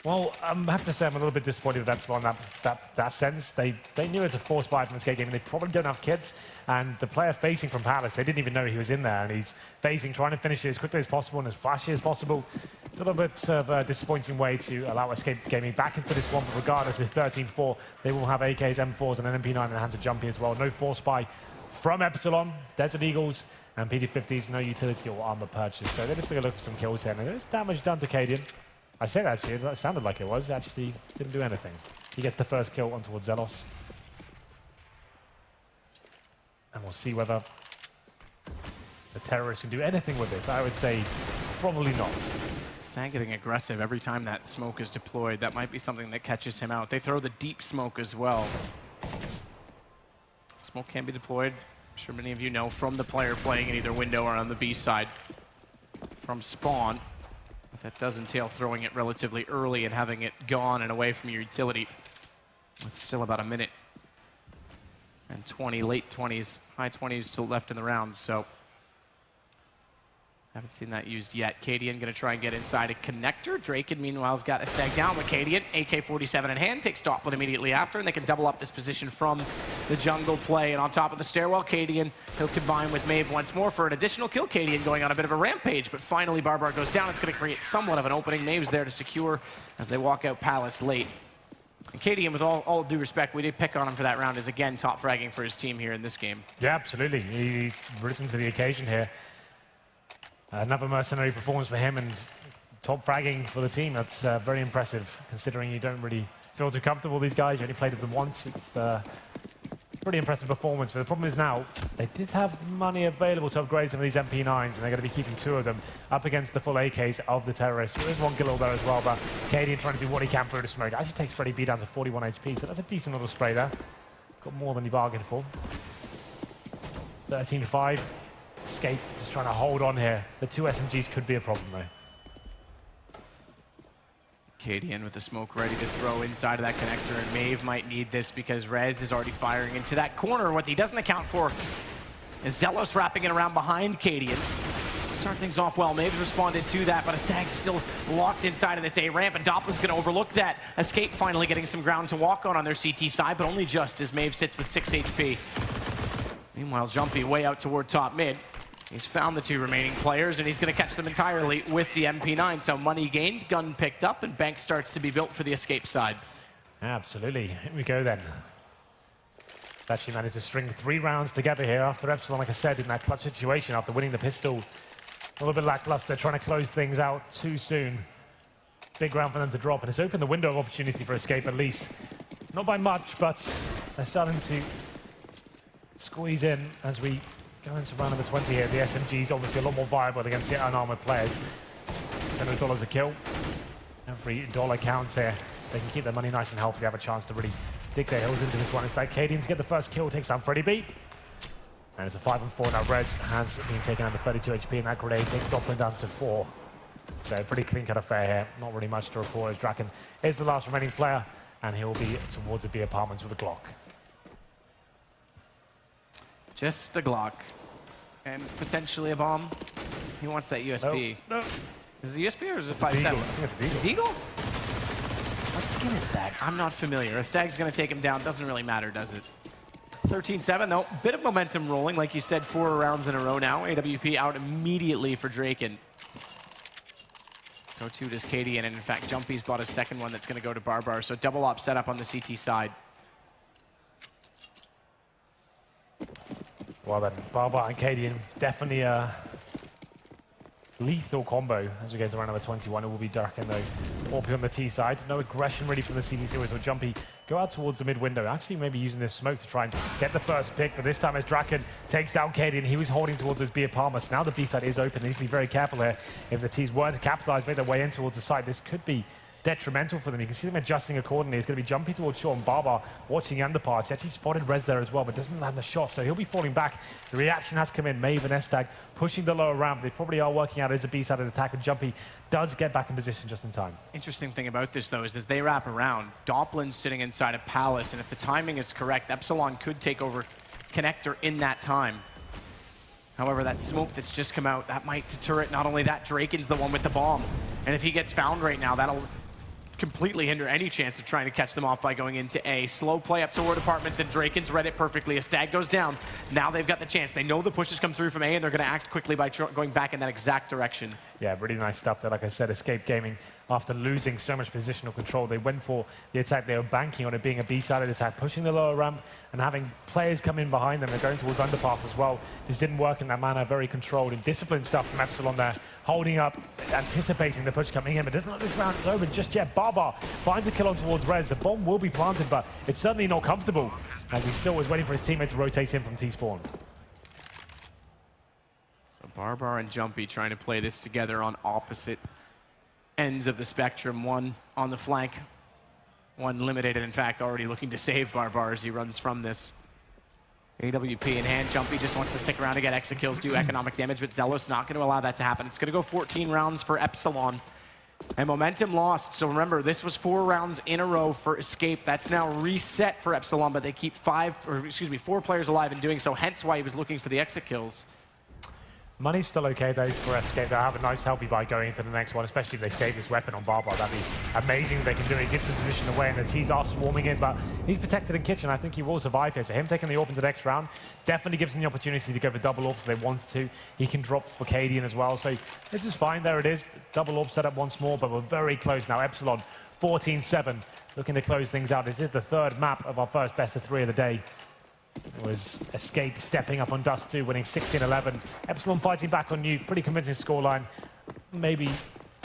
Well, I have to say I'm a little bit disappointed with Epsilon in that sense. They knew it's a force buy from the skate game, and they probably don't have kids. And the player facing from Palace, they didn't even know he was in there, and he's facing, trying to finish it as quickly as possible and as flashy as possible. It's a little bit of a disappointing way to allow Escape Gaming back into this one, but regardless, it's 13-4. They will have AKs, M4s, and an MP9 in the hands of Jumpy as well. No force buy from Epsilon, Desert Eagles, and PD-50s, no utility or armor purchase. So they're just going to look for some kills here, and there's damage done to Cadian. I said actually, it sounded like it was. Actually, didn't do anything. He gets the first kill on towards Zelos. And we'll see whether the terrorists can do anything with this. I would say probably not. Stag getting aggressive every time that smoke is deployed. That might be something that catches him out. They throw the deep smoke as well. Smoke can be deployed, I'm sure many of you know, from the player playing in either window or on the B side. From spawn. But that does entail throwing it relatively early and having it gone and away from your utility. With still about a minute. And 20, late 20s, high 20s to left in the round, so haven't seen that used yet. Cadian going to try and get inside a connector. Draken, meanwhile, has got a Stag down with Cadian. AK-47 in hand, takes Dopplet immediately after, and they can double up this position from the jungle play. And on top of the stairwell, Cadian, he'll combine with Maeve once more for an additional kill. Cadian going on a bit of a rampage, but finally Barbar goes down. It's going to create somewhat of an opening. Maeve's there to secure as they walk out Palace late. And Cadian, with all due respect, we did pick on him for that round, is again top fragging for his team here in this game. Yeah, absolutely. He's risen to the occasion here. Another mercenary performance for him and top fragging for the team. That's very impressive, considering you don't really feel too comfortable with these guys. You only played with them once. It's pretty impressive performance, but the problem is now they did have money available to upgrade some of these MP9s, and they're going to be keeping 2 of them up against the full AKs of the terrorists. There is 1 kill there as well, but Cadian trying to do what he can through the smoke. Actually takes Freddie B down to 41 HP, so that's a decent little spray there. Got more than he bargained for. 13-5. Escape just trying to hold on here. The 2 SMGs could be a problem though. Cadian with the smoke ready to throw inside of that connector, and Maeve might need this because Rez is already firing into that corner. What he doesn't account for is Zealous wrapping it around behind Cadian. Start things off well. Maeve's responded to that, but a Stag's still locked inside of this A ramp, and Doplin's going to overlook that. Escape finally getting some ground to walk on their CT side, but only just as Maeve sits with 6 HP. Meanwhile, Jumpy way out toward top mid. He's found the 2 remaining players, and he's going to catch them entirely with the MP9. So money gained, gun picked up, and bank starts to be built for the Escape side. Absolutely. Here we go then. Actually managed to string 3 rounds together here after Epsilon, like I said, in that clutch situation after winning the pistol. A little bit lackluster, trying to close things out too soon. Big round for them to drop, and it's opened the window of opportunity for Escape at least. Not by much, but they're starting to squeeze in as we go into round number 20 here. The SMG is obviously a lot more viable against the unarmored players. $10 a kill. Every dollar counts here. They can keep their money nice and healthy, have a chance to really dig their heels into this one. It's like Cadian to get the first kill, takes down Freddie B. And it's a 5-4 now. Rez has been taken under 32 HP, and that grenade takes Doppler down to 4. So pretty clean cut affair here. Not really much to report as Draken is the last remaining player, and he'll be towards the B apartments with a Glock. Just a Glock. And potentially a bomb. He wants that USP. No. Is it a USP or is it 5.7? It's a Deagle. What skin is that? I'm not familiar. A Stag's going to take him down. Doesn't really matter, does it? 13-7, though. Bit of momentum rolling. Like you said, 4 rounds in a row now. AWP out immediately for Draken. So too does Cadian, and in fact, Jumpy's bought a second one that's going to go to Barbar. So double op setup on the CT side. Well then, Barbar and Cadian, definitely a lethal combo as we get to round number 21. It will be Durkin though, OP on the T side. No aggression really from the CT series or Jumpy. Go out towards the mid window. Actually maybe using this smoke to try and get the first pick, but this time as Draken takes down Cadian, he was holding towards his B apartments. Now the B side is open. They need to be very careful here. If the T's were to capitalize, make their way in towards the side, this could be detrimental for them. You can see them adjusting accordingly. It's going to be Jumpy towards Shaw and Barbar watching underparts. He actually spotted Rez there as well, but doesn't land the shot, so he'll be falling back. The reaction has come in. Maeve and Estag pushing the lower ramp. They probably are working out as a B-sided attack, and Jumpy does get back in position just in time. Interesting thing about this, though, is as they wrap around, Doplin's sitting inside a Palace, and if the timing is correct, Epsilon could take over Connector in that time. However, that smoke that's just come out, that might deter it. Not only that, Draken's the one with the bomb. And if he gets found right now, that'll completely hinder any chance of trying to catch them off by going into A. Slow play up toward apartments, and Draken's read it perfectly. A Stag goes down. Now they've got the chance. They know the push has come through from A, and they're going to act quickly by going back in that exact direction. Yeah, really nice stuff there. Like I said, Escape Gaming, after losing so much positional control, they went for the attack. They were banking on it being a B-sided attack, pushing the lower ramp and having players come in behind them. They're going towards underpass as well. This didn't work in that manner. Very controlled and disciplined stuff from Epsilon there, holding up, anticipating the push coming in, but doesn't look this round is over just yet. Barbar finds a kill on towards Rez. The bomb will be planted, but it's certainly not comfortable, as he still was waiting for his teammate to rotate in from T-spawn. So Barbar and Jumpy trying to play this together on opposite ends of the spectrum. One on the flank, one limited, and in fact already looking to save Barbar as he runs from this. AWP in hand. Jumpy just wants to stick around to get extra kills, do economic damage, but Zealous not going to allow that to happen. It's going to go 14 rounds for Epsilon. And momentum lost. So remember, this was 4 rounds in a row for Escape. That's now reset for Epsilon, but they keep 4 players alive in doing so, hence why he was looking for the exit kills. Money's still okay, though, for Escape. They'll have a nice healthy buy going into the next one, especially if they save this weapon on Barbar. That'd be amazing if they can do it. He gives the position away, and the T's are swarming in, but he's protected in kitchen. I think he will survive here. So him taking the AWP into the next round definitely gives him the opportunity to go for double AWPs if they want to. He can drop for Cadian as well. So this is fine. There it is. Double AWP set up once more, but we're very close now. Epsilon 14-7, looking to close things out. This is the 3rd map of our first best of 3 of the day. It was Escape stepping up on Dust 2, winning 16-11. Epsilon fighting back on Nuke, pretty convincing scoreline. Maybe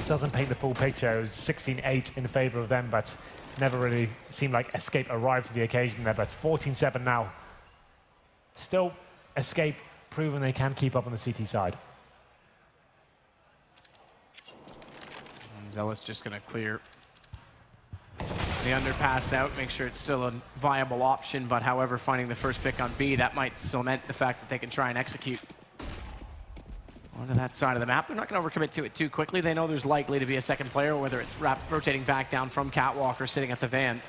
doesn't paint the full picture. It was 16-8 in favor of them, but never really seemed like Escape arrived to the occasion there. But 14-7 now. Still, Escape proven they can keep up on the CT side. And Zealous just going to clear the underpass out, make sure it's still a viable option, but however, finding the first pick on B, that might cement the fact that they can try and execute onto that side of the map. They're not going to overcommit to it too quickly. They know there's likely to be a second player, whether it's rotating back down from Catwalk or sitting at the van.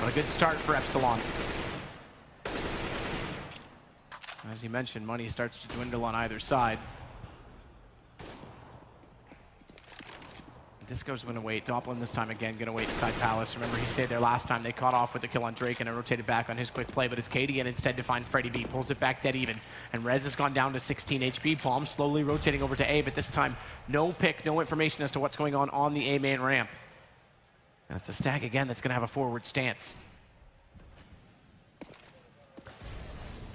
But a good start for Epsilon. As you mentioned, money starts to dwindle on either side. Disco's going to wait. Doppelin this time again going to wait inside Palace. Remember, he stayed there last time. They caught off with the kill on Drake and rotated back on his quick play, but it's KDN instead to find Freddy B. Pulls it back dead even. And Rez has gone down to 16 HP. Palm slowly rotating over to A, but this time no pick, no information as to what's going on the A main ramp. And it's a Stag again that's going to have a forward stance.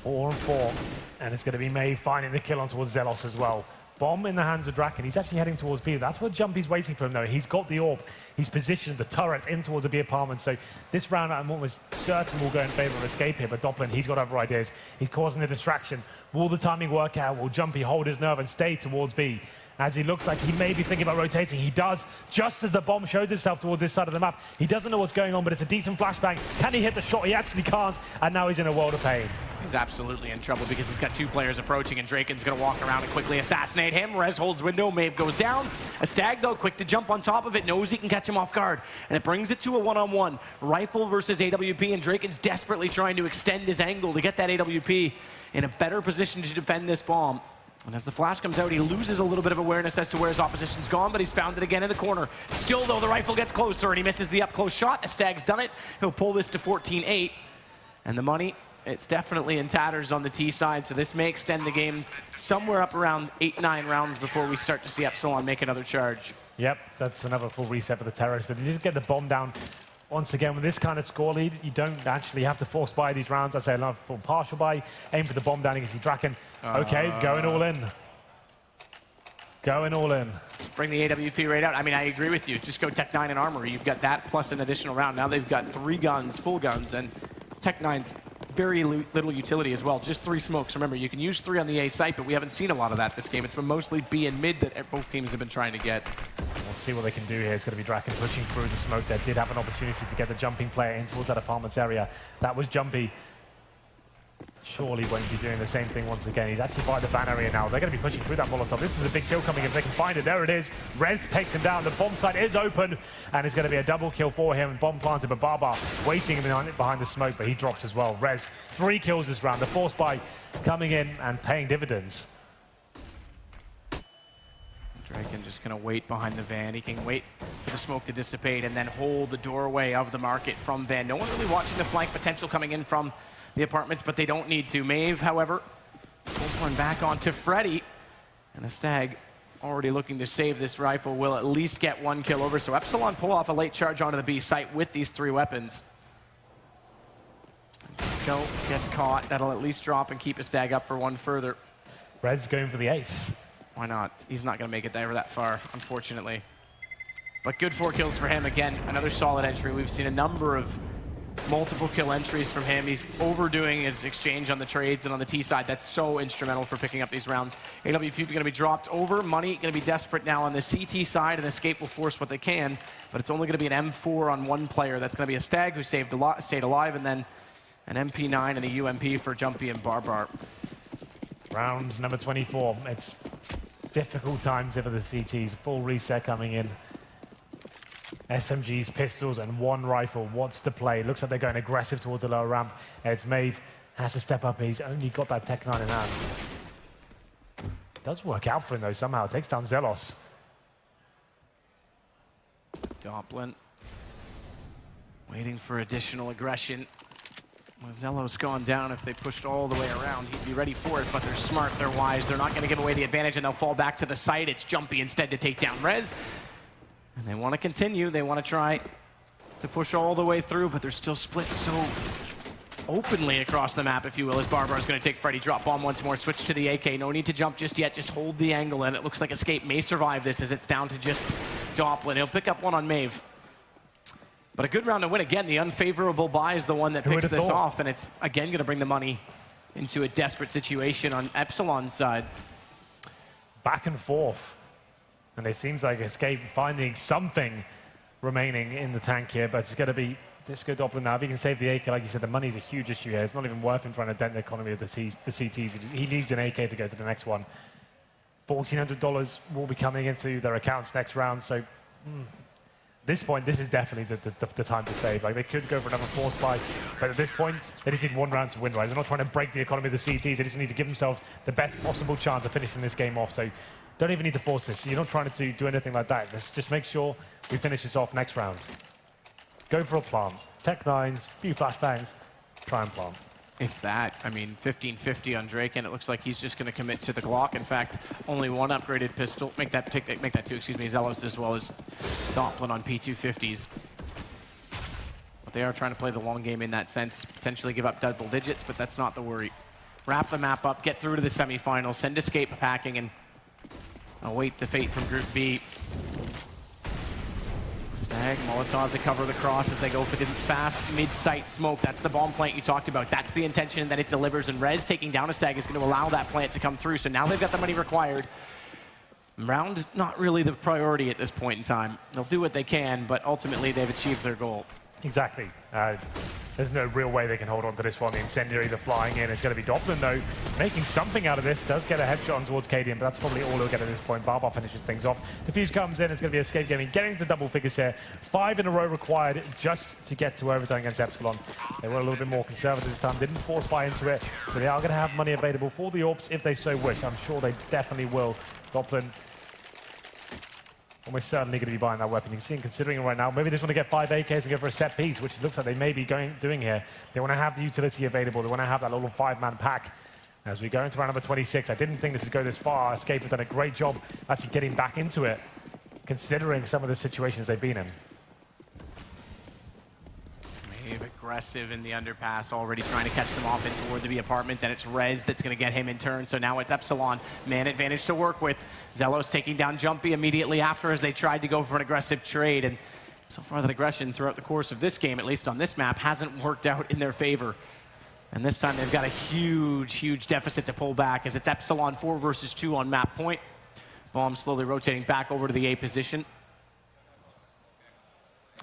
4-4, and it's going to be May finding the kill on towards Zelos as well. Bomb in the hands of Draken. He's actually heading towards B. That's where Jumpy's waiting for him, though. He's got the orb. He's positioned the turret in towards the B apartment. So this round, I'm almost certain will go in favor of Escape here. But Doppelin, he's got other ideas. He's causing the distraction. Will the timing work out? Will Jumpy hold his nerve and stay towards B? As he looks like he may be thinking about rotating. He does, just as the bomb shows itself towards this side of the map. He doesn't know what's going on, but it's a decent flashbang. Can he hit the shot? He actually can't, and now he's in a world of pain. He's absolutely in trouble because he's got two players approaching, and Draken's going to walk around and quickly assassinate him. Rez holds window, Maeve goes down. A Stag, though, quick to jump on top of it, knows he can catch him off guard, and it brings it to a one-on-one. Rifle versus AWP, and Draken's desperately trying to extend his angle to get that AWP in a better position to defend this bomb. And as the flash comes out, he loses a little bit of awareness as to where his opposition's gone, but he's found it again in the corner. Still, though, the rifle gets closer, and he misses the up-close shot. A Stag's done it. He'll pull this to 14-8. And the money, it's definitely in tatters on the T side, so this may extend the game somewhere up around 8-9 rounds before we start to see Epsilon make another charge. Yep, that's another full reset for the Terrorists, but he did get the bomb down. Once again, with this kind of score lead, you don't actually have to force buy these rounds. I'd say love for partial buy, aim for the bomb down against the Draken. Okay, going all in. Going all in. Just bring the AWP right out. I mean, I agree with you. Just go Tech 9 and Armory. You've got that plus an additional round. Now they've got 3 guns, full guns, and Tech 9's very little utility as well. Just 3 smokes. Remember, you can use 3 on the A site, but we haven't seen a lot of that this game. It's been mostly B and mid that both teams have been trying to get. We'll see what they can do here. It's going to be Draken pushing through the smoke. They did have an opportunity to get the jumping player in towards that apartments area. That was Jumpy. Surely won't be doing the same thing once again. He's actually by the van area now. They're going to be pushing through that Molotov. This is a big kill coming if they can find it. There it is. Rez takes him down. The bomb site is open, and it's going to be a double kill for him. Bomb planted, but Barbar waiting behind the smoke, but he drops as well. Rez, 3 kills this round. The force buy coming in and paying dividends. Draken just going to wait behind the van. He can wait for the smoke to dissipate and then hold the doorway of the market from van. No one really watching the flank potential coming in from the apartments, but they don't need to. Maeve, however, pulls one back onto Freddy. And a Stag already looking to save this rifle will at least get 1 kill over. So Epsilon pull off a late charge onto the B site with these 3 weapons. Disco gets caught. That'll at least drop and keep a Stag up for 1 further. Red's going for the ace. Why not? He's not going to make it ever that far, unfortunately. But good 4 kills for him. Again, another solid entry. We've seen a number of multiple kill entries from him. He's overdoing his exchange on the trades and on the T side. That's so instrumental for picking up these rounds. AWP going to be dropped over. Money going to be desperate now on the CT side, and Escape will force what they can. But it's only going to be an M4 on 1 player. That's going to be a Stag who stayed alive, and then an MP9 and a UMP for Jumpy and Barbar. Round number 24. It's difficult times here for the CTs. Full reset coming in. SMGs, pistols, and 1 rifle. What's the play? Looks like they're going aggressive towards the lower ramp. It's Maeve has to step up. He's only got that Tech 9 in hand. It does work out for him, though, somehow. Takes down Zelos. Doppelin waiting for additional aggression. Well, Zelos gone down. If they pushed all the way around, he'd be ready for it, but they're smart, they're wise. They're not going to give away the advantage, and they'll fall back to the site. It's Jumpy instead to take down Rez. And they want to continue. They want to try to push all the way through, but they're still split so openly across the map, if you will, as Barbar's going to take Freddy, drop bomb once more, switch to the AK. No need to jump just yet, just hold the angle, and it looks like Escape may survive this as it's down to just Doppelin. He'll pick up one on Maeve. But a good round to win. Again, the unfavorable buy is the one that picks this off, and it's, again, going to bring the money into a desperate situation on Epsilon's side. Back and forth. And it seems like Escape finding something remaining in the tank here, but it's going to be Disco Doppler now. If he can save the AK, like you said, the money's a huge issue here. It's not even worth him trying to dent the economy of the CTs. He needs an AK to go to the next one. $1,400 will be coming into their accounts next round, so... At this point, this is definitely the time to save. Like, they could go for another force buy, but at this point, they just need one round to win, right? They're not trying to break the economy of the CTs. They just need to give themselves the best possible chance of finishing this game off. So don't even need to force this. You're not trying to do anything like that. Let's just make sure we finish this off next round. Go for a plant. Tech 9s, few flashbangs, try and plant. If that, I mean, 1550 on Drake, and it looks like he's just going to commit to the Glock. In fact, only one upgraded pistol. Make that two, excuse me, Zealous as well as Doppelin on P250s. But they are trying to play the long game in that sense, potentially give up double digits, but that's not the worry. Wrap the map up, get through to the semifinals, send Escape packing, and await the fate from Group B. Stag, Molotov to cover the cross as they go for the fast mid-site smoke. That's the bomb plant you talked about. That's the intention that it delivers, and Rez taking down a Stag is going to allow that plant to come through. So now they've got the money required. Round, not really the priority at this point in time. They'll do what they can, but ultimately they've achieved their goal. Exactly. There's no real way they can hold on to this one. The incendiaries are flying in. It's going to be Doppelin, though, making something out of this. Does get a headshot on towards Cadian, but that's probably all he'll get at this point. Barbar finishes things off. Defuse comes in. It's going to be Escape Gaming getting to double figures here. 5 in a row required just to get to overtime against Epsilon. They were a little bit more conservative this time. Didn't force buy into it, but they are going to have money available for the AWPs if they so wish. I'm sure they definitely will. Doppelin almost certainly going to be buying that weapon. You can see him considering it right now. Maybe they just want to get 5 AKs and go for a set piece, which it looks like they may be doing here. They want to have the utility available. They want to have that little 5-man pack. As we go into round number 26, I didn't think this would go this far. Escape have done a great job actually getting back into it, considering some of the situations they've been in. Aggressive in the underpass, already trying to catch them off in toward the B apartments, and it's Rez that's going to get him in turn. So now it's Epsilon, man advantage to work with. Zelos taking down Jumpy immediately after as they tried to go for an aggressive trade, and so far that aggression throughout the course of this game, at least on this map, hasn't worked out in their favor. And this time they've got a huge deficit to pull back as it's Epsilon 4 versus 2 on map point. Bomb slowly rotating back over to the A position.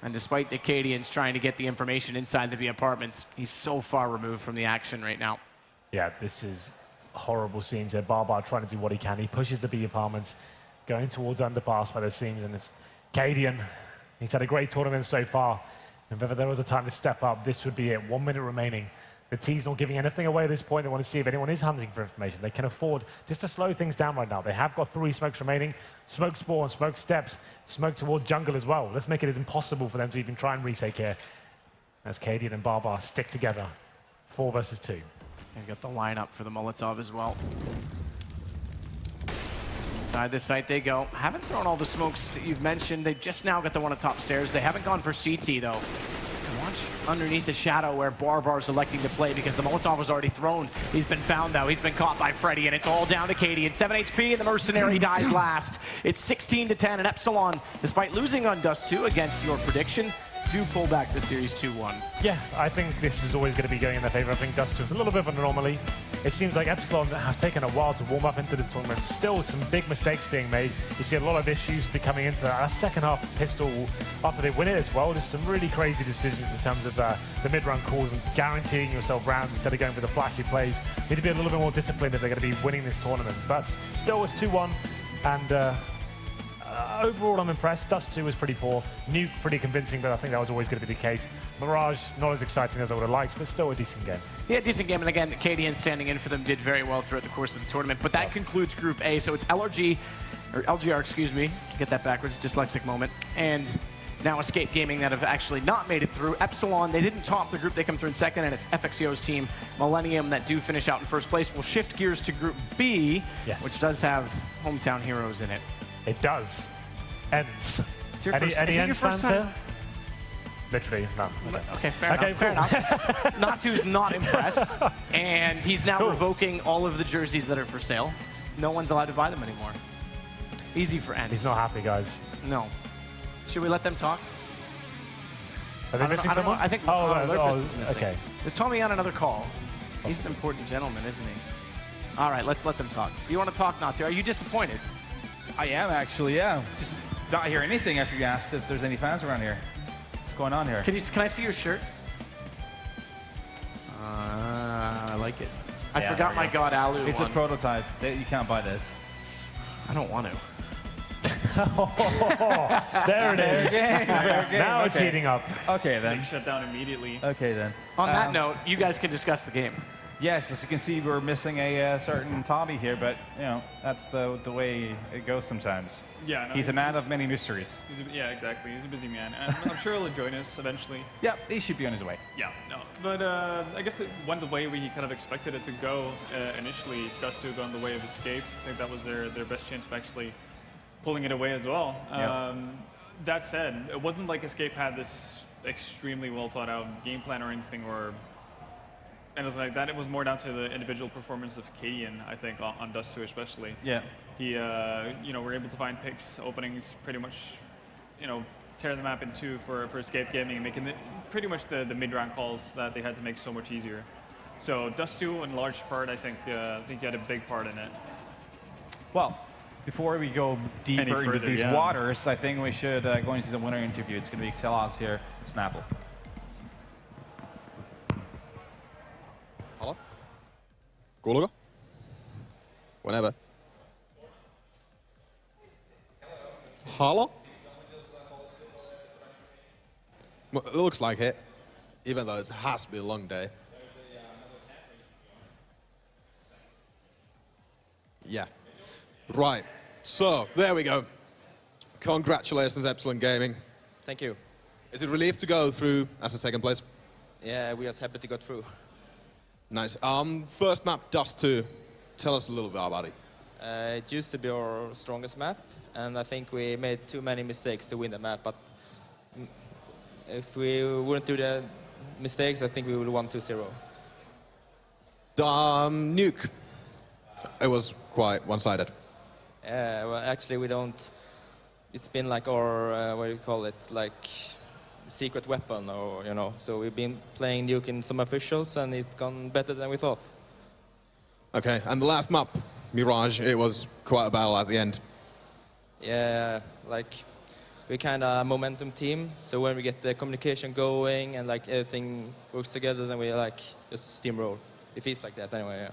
And despite the Cadians trying to get the information inside the B apartments, he's so far removed from the action right now. Yeah, this is horrible scenes here. Barbar trying to do what he can. He pushes the B apartments, going towards underpass by the seams, and it's Cadian. He's had a great tournament so far. If ever there was a time to step up, this would be it. 1 minute remaining. The T's not giving anything away at this point. They want to see if anyone is hunting for information. They can afford just to slow things down right now. They have got 3 smokes remaining. Smoke spawn, smoke steps, smoke towards jungle as well. Let's make it as impossible for them to even try and retake here. As Cadian and Barbar stick together. 4 versus 2. They've got the lineup for the Molotov as well. Inside the site they go. Haven't thrown all the smokes that you've mentioned. They've just now got the one atop stairs. They haven't gone for CT though. Watch underneath the shadow where Barbar's electing to play because the Molotov was already thrown. He's been found though. He's been caught by Freddy, and it's all down to Katie. And 7 HP, and the Mercenary dies last. It's 16-10, and Epsilon, despite losing on Dust 2 against your prediction, do pull back the series 2-1. Yeah, I think this is always going to be going in their favor. I think Dust 2 is a little bit of an anomaly. It seems like Epsilon have taken a while to warm up into this tournament. Still some big mistakes being made. You see a lot of issues becoming into that second half pistol after they win it as well. Just some really crazy decisions in terms of the mid-run calls and guaranteeing yourself rounds instead of going for the flashy plays. Need to be a little bit more disciplined if they're going to be winning this tournament. But still, it's 2-1, and overall, I'm impressed. Dust 2 was pretty poor. Nuke pretty convincing, but I think that was always going to be the case. Mirage, not as exciting as I would have liked, but still a decent game. Yeah, decent game. And again, Cadian standing in for them did very well throughout the course of the tournament. But that concludes Group A. So it's LGR, excuse me. Get that backwards, dyslexic moment. And now Escape Gaming that have actually not made it through. Epsilon, they didn't top the group. They come through in second, and it's FXEO's team, Millennium, that do finish out in first place. We'll shift gears to Group B, which does have hometown heroes in it. It does. Ends. Any Ends fans here? Literally, no. Okay, fair enough. Natu's not impressed, and he's now revoking all of the jerseys that are for sale. No one's allowed to buy them anymore. Easy for Ents. He's not happy, guys. No. Should we let them talk? Are they missing someone? I think Lurpus is missing. Okay. Is Tommy on another call? He's an important gentleman, isn't he? All right, let's let them talk. Do you want to talk, Natu? Are you disappointed? I am actually, yeah. Just not hear anything after you asked if there's any fans around here. What's going on here? Can I see your shirt? I like it. I forgot my God Alu. It's a prototype. You can't buy this. I don't want to. There it is. Fair game. Now it's heating up. Okay then. They shut down immediately. Okay then. On that note, you guys can discuss the game. Yes, as you can see, we're missing a certain Tommy here, but you know that's the way it goes sometimes. Yeah, no, he's a man of many mysteries. Yeah, exactly. He's a busy man, and I'm sure he'll join us eventually. Yeah, he should be on his way. Yeah, no, but I guess it went the way we kind of expected it to go initially. Dust2 going the way of Escape. I think that was their best chance of actually pulling it away as well. Yeah. That said, it wasn't like Escape had this extremely well thought out game plan or anything or anything like that. It was more down to the individual performance of Cadian, I think, on Dust2 especially. Yeah. He, were able to find picks, openings, pretty much, tear the map in two for Escape Gaming and making pretty much the mid-round calls that they had to make so much easier. So Dust2, in large part, I think he had a big part in it. Well, before we go deeper into these waters, I think we should go into the winner interview. It's going to be ASUS here at Snapple. Hello? Kuuluuko? Whenever. Hello? Well, it looks like it, even though it has been a long day. Yeah. Right. So, there we go. Congratulations, Epsilon Gaming. Thank you. Is it relief to go through as a second place? Yeah, we are happy to go through. Nice. First map, Dust2. Tell us a little bit about it. It used to be our strongest map, and I think we made too many mistakes to win the map, but if we wouldn't do the mistakes, I think we would have won 2-0. Nuke. It was quite one-sided. Well, actually, we don't. It's been like our, what do you call it, like secret weapon, or So we've been playing Nuke in some officials, and it's gone better than we thought. Okay, and the last map, Mirage, it was quite a battle at the end. Yeah, like we're kind of a momentum team, so when we get the communication going and like everything works together, then we like just steamroll. It feels like that anyway. Yeah.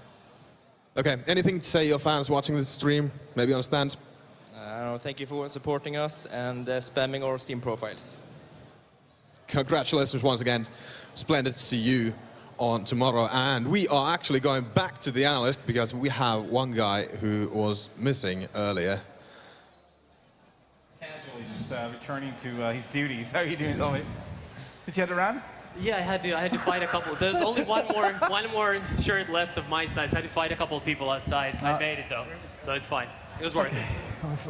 Okay, anything to say your fans watching this stream, maybe on stands? I don't know, thank you for supporting us and spamming our Steam profiles. Congratulations once again. Splendid to see you on tomorrow. And we are actually going back to the analyst because we have one guy who was missing earlier. Casually just returning to his duties. How are you doing, Tommy? Did you head around? Yeah, I had to fight a couple. There's only one more shirt left of my size. I had to fight a couple of people outside. I made it though, so it's fine. It was worth it.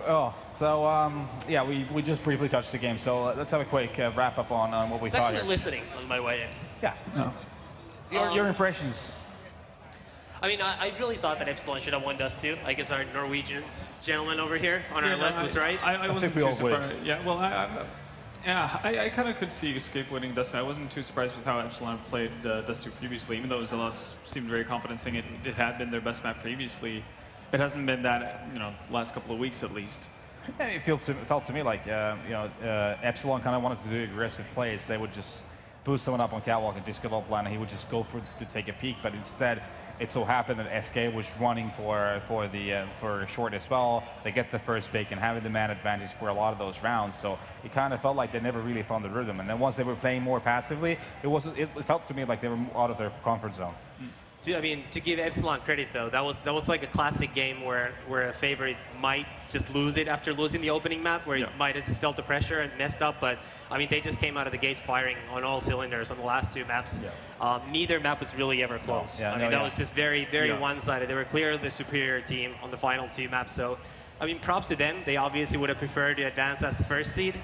Oh, so yeah, we just briefly touched the game. So let's have a quick wrap up on what we thought Especially here. listening on my way in. Yeah. No. Your impressions. I mean, I really thought that Epsilon should have won Dust2. I guess our Norwegian gentleman over here on our left was right. I wasn't think we too all would. surprised. Yeah, well, I kind of could see Escape winning Dust2. I wasn't too surprised with how Epsilon played Dust2 previously, even though Zelos seemed very confident saying it had been their best map previously. It hasn't been that, last couple of weeks at least. And it felt to me like Epsilon kind of wanted to do aggressive plays. They would just boost someone up on catwalk and disco ball plan, and he would just go to take a peek. But instead, it so happened that SK was running for short as well. They get the first pick and having the man advantage for a lot of those rounds. So it kind of felt like they never really found the rhythm. And then once they were playing more passively, it felt to me like they were out of their comfort zone. To give Epsilon credit though, that was like a classic game where a favorite might just lose it after losing the opening map, where it might have just felt the pressure and messed up. But I mean, they just came out of the gates firing on all cylinders on the last two maps. Yeah. Neither map was really ever close. Yeah, I mean, that was just very one-sided. They were clearly the superior team on the final two maps. So, I mean, props to them. They obviously would have preferred to advance as the first seed.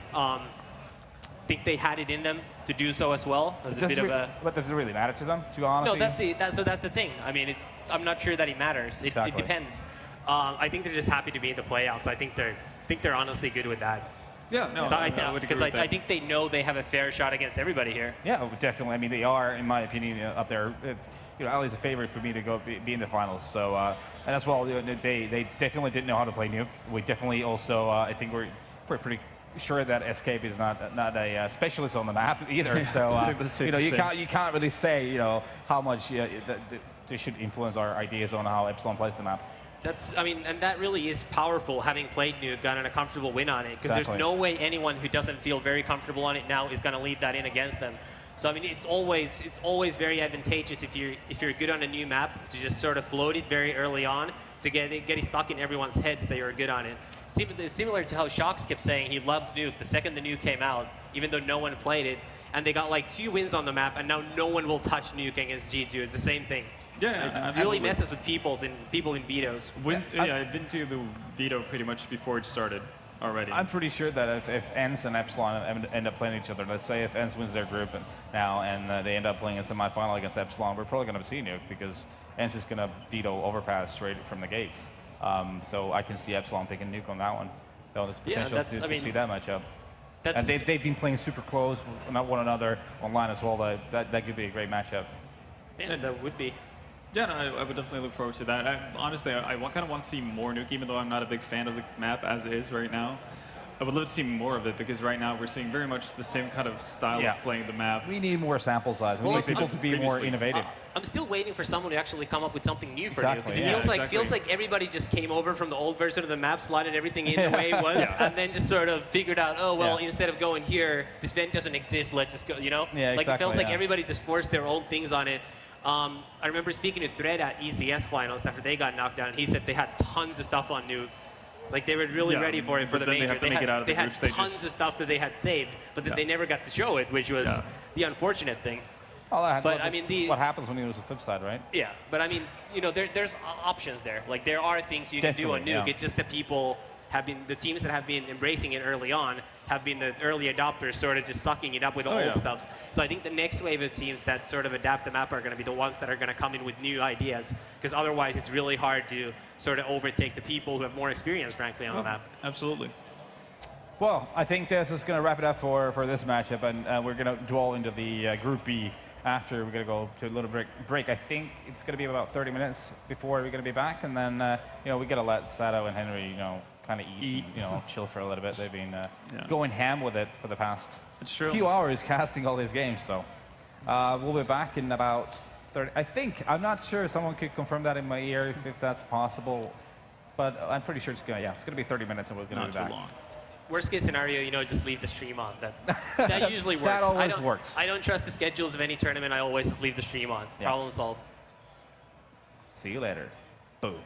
think they had it in them to do so as well. It was a bit of a. But does it really matter to them? To be honest. No, that's the thing. I mean, I'm not sure that it matters. It depends. I think they're just happy to be in the playoffs. I think they're honestly good with that. Yeah, no, so I would agree with that. I think they know they have a fair shot against everybody here. Yeah, definitely. I mean, they are, in my opinion, up there. Ali's a favorite for me to go be in the finals. So, and as well, they definitely didn't know how to play Nuke. We definitely also, I think we're pretty sure that Escape is not a specialist on the map either. So, you can't really say, how much they should influence our ideas on how Epsilon plays the map. And that really is powerful, having played Nuke, gotten a comfortable win on it, because there's no way anyone who doesn't feel very comfortable on it now is going to leave that in against them. So I mean, it's always very advantageous if you're good on a new map to just sort of float it very early on to get it stuck in everyone's heads that you're good on it. Similar to how Shocks kept saying he loves Nuke the second the Nuke came out, even though no one played it, and they got like 2 wins on the map, and now no one will touch Nuke against G2. It's the same thing. Yeah, it really messes with people in vetoes. I've been to the veto pretty much before it started already. I'm pretty sure that if ENCE and Epsilon end up playing each other, let's say if ENCE wins their group and they end up playing a semifinal against Epsilon, we're probably going to see Nuke because ENCE is going to veto Overpass straight from the gates. So I can see Epsilon picking Nuke on that one. So there's potential to see that matchup. And they've been playing super close, not one another online as well. That could be a great matchup. Yeah, that would be. Yeah, no, I would definitely look forward to that. Honestly, I kind of want to see more Nuke, even though I'm not a big fan of the map as it is right now. I would love to see more of it, because right now we're seeing very much the same kind of style of playing the map. We need more sample size. We need people to be more innovative. I'm still waiting for someone to actually come up with something new for Nuke, because it feels like everybody just came over from the old version of the map, slotted everything in the way it was, and then just sort of figured out, oh, well, instead of going here, this vent doesn't exist, let's just go, Yeah, like, it feels like everybody just forced their own things on it. I remember speaking to Thread at ECS finals after they got knocked down, and he said they had tons of stuff on Nuke. Like, they were really ready for it for the major. They had tons of stuff that they had saved, but then they never got to show it, which was the unfortunate thing. But I mean, what happens when you lose the flip side, right? Yeah, but I mean, there's options there. Like, there are things you can do on Nuke. It's just that the teams that have been embracing it early on have been the early adopters, sort of just sucking it up with the old stuff. So I think the next wave of teams that sort of adapt the map are going to be the ones that are going to come in with new ideas, because otherwise it's really hard to sort of overtake the people who have more experience, frankly, on the map. Absolutely. Well, I think this is going to wrap it up for this matchup, and we're going to dwell into the Group B after. We're going to go to a little break. I think it's going to be about 30 minutes before we're going to be back, and then we got to let Sato and Henry kind of eat, chill for a little bit. They've been going ham with it for the past few hours, casting all these games. So we'll be back in about 30. I think, I'm not sure, someone could confirm that in my ear if that's possible, but I'm pretty sure it's going to be 30 minutes and we're going to be back. Not too long. Worst case scenario, just leave the stream on. That usually works. That always works. I don't trust the schedules of any tournament. I always just leave the stream on. Yeah. Problem solved. See you later. Boom.